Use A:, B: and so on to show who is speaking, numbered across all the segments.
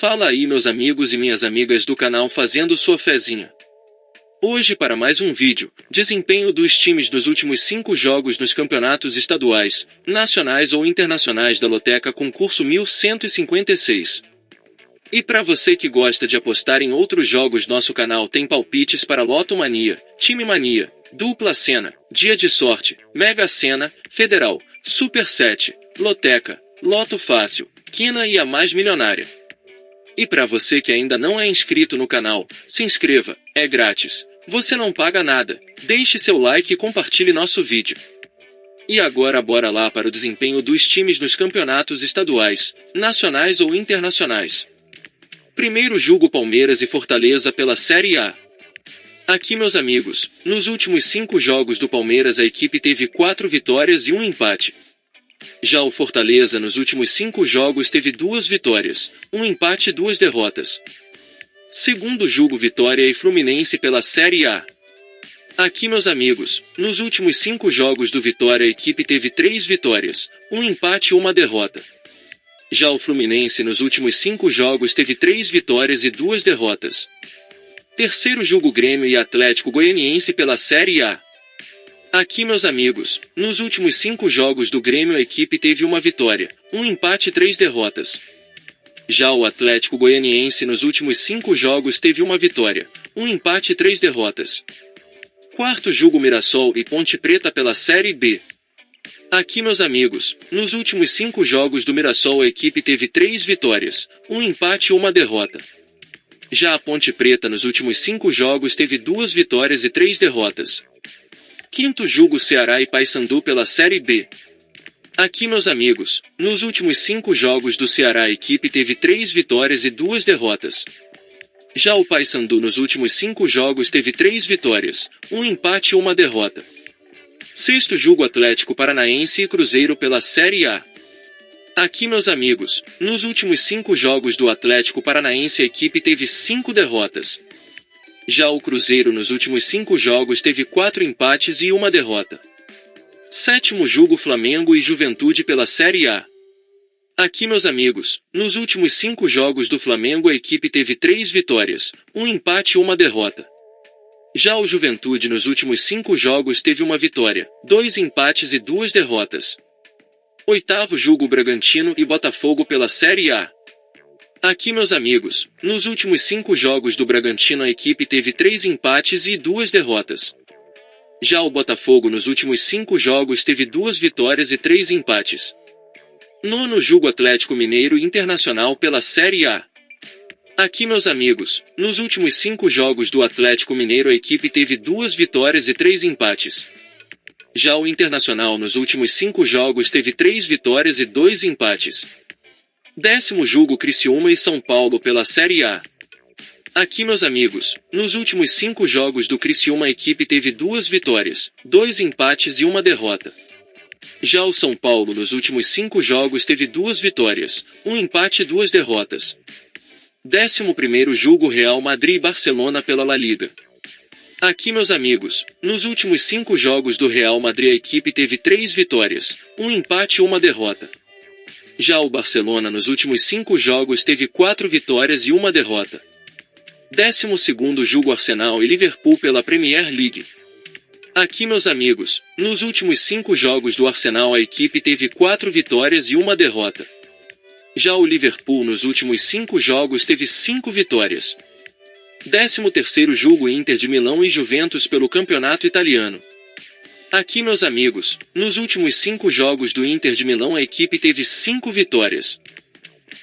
A: Fala aí meus amigos e minhas amigas do canal fazendo sua fezinha. Hoje para mais um vídeo, desempenho dos times nos últimos 5 jogos nos campeonatos estaduais, nacionais ou internacionais da Loteca Concurso 1156. E para você que gosta de apostar em outros jogos, nosso canal tem palpites para Loto Mania, Time Mania, Dupla Sena, Dia de Sorte, Mega Sena, Federal, Super 7, Loteca, Loto Fácil, Quina e a Mais Milionária. E para você que ainda não é inscrito no canal, se inscreva, é grátis, você não paga nada, deixe seu like e compartilhe nosso vídeo. E agora bora lá para o desempenho dos times nos campeonatos estaduais, nacionais ou internacionais. Primeiro jogo Palmeiras e Fortaleza pela Série A. Aqui meus amigos, nos últimos 5 jogos do Palmeiras a equipe teve 4 vitórias e 1 empate. Já o Fortaleza nos últimos 5 jogos teve 2 vitórias, 1 empate e 2 derrotas. Segundo jogo Vitória e Fluminense pela Série A. Aqui meus amigos, nos últimos 5 jogos do Vitória a equipe teve 3 vitórias, 1 empate e 1 derrota. Já o Fluminense nos últimos 5 jogos teve 3 vitórias e 2 derrotas. Terceiro jogo Grêmio e Atlético Goianiense pela Série A. Aqui meus amigos, nos últimos 5 jogos do Grêmio a equipe teve 1 vitória, 1 empate e 3 derrotas. Já o Atlético Goianiense nos últimos 5 jogos teve 1 vitória, 1 empate e 3 derrotas. Quarto jogo Mirassol e Ponte Preta pela Série B. Aqui meus amigos, nos últimos 5 jogos do Mirassol a equipe teve 3 vitórias, 1 empate e 1 derrota. Já a Ponte Preta nos últimos 5 jogos teve 2 vitórias e 3 derrotas. Quinto jogo Ceará e Paysandu pela Série B. Aqui meus amigos, nos últimos 5 jogos do Ceará a equipe teve 3 vitórias e 2 derrotas. Já o Paysandu nos últimos 5 jogos teve 3 vitórias, 1 empate e 1 derrota. Sexto jogo Atlético Paranaense e Cruzeiro pela Série A. Aqui meus amigos, nos últimos 5 jogos do Atlético Paranaense a equipe teve 5 derrotas. Já o Cruzeiro nos últimos 5 jogos teve 4 empates e 1 derrota. Sétimo jogo Flamengo e Juventude pela Série A. Aqui meus amigos, nos últimos 5 jogos do Flamengo a equipe teve 3 vitórias, 1 empate e 1 derrota. Já o Juventude nos últimos 5 jogos teve 1 vitória, 2 empates e 2 derrotas. Oitavo jogo Bragantino e Botafogo pela Série A. Aqui meus amigos, nos últimos 5 jogos do Bragantino a equipe teve 3 empates e 2 derrotas. Já o Botafogo nos últimos 5 jogos teve 2 vitórias e 3 empates. Nono jogo Atlético Mineiro e Internacional pela Série A. Aqui meus amigos, nos últimos 5 jogos do Atlético Mineiro a equipe teve 2 vitórias e 3 empates. Já o Internacional nos últimos 5 jogos teve 3 vitórias e 2 empates. Décimo jogo Criciúma e São Paulo pela Série A. Aqui meus amigos, nos últimos 5 jogos do Criciúma a equipe teve 2 vitórias, 2 empates e 1 derrota. Já o São Paulo nos últimos 5 jogos teve 2 vitórias, 1 empate e 2 derrotas. 11º jogo Real Madrid e Barcelona pela La Liga. Aqui meus amigos, nos últimos 5 jogos do Real Madrid a equipe teve 3 vitórias, 1 empate e 1 derrota. Já o Barcelona nos últimos 5 jogos teve 4 vitórias e 1 derrota. 12º jogo Arsenal e Liverpool pela Premier League. Aqui meus amigos, nos últimos 5 jogos do Arsenal a equipe teve 4 vitórias e 1 derrota. Já o Liverpool nos últimos 5 jogos teve 5 vitórias. 13º jogo Inter de Milão e Juventus pelo Campeonato Italiano. Aqui meus amigos, nos últimos 5 jogos do Inter de Milão a equipe teve 5 vitórias.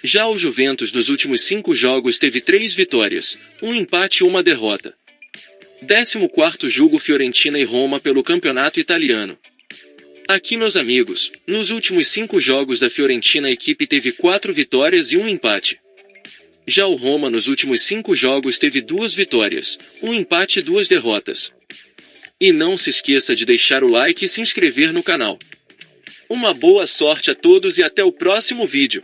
A: Já o Juventus nos últimos 5 jogos teve 3 vitórias, 1 empate e 1 derrota. 14º jogo Fiorentina e Roma pelo Campeonato Italiano. Aqui meus amigos, nos últimos 5 jogos da Fiorentina a equipe teve 4 vitórias e 1 empate. Já o Roma nos últimos 5 jogos teve 2 vitórias, 1 empate e 2 derrotas. E não se esqueça de deixar o like e se inscrever no canal. Uma boa sorte a todos e até o próximo vídeo.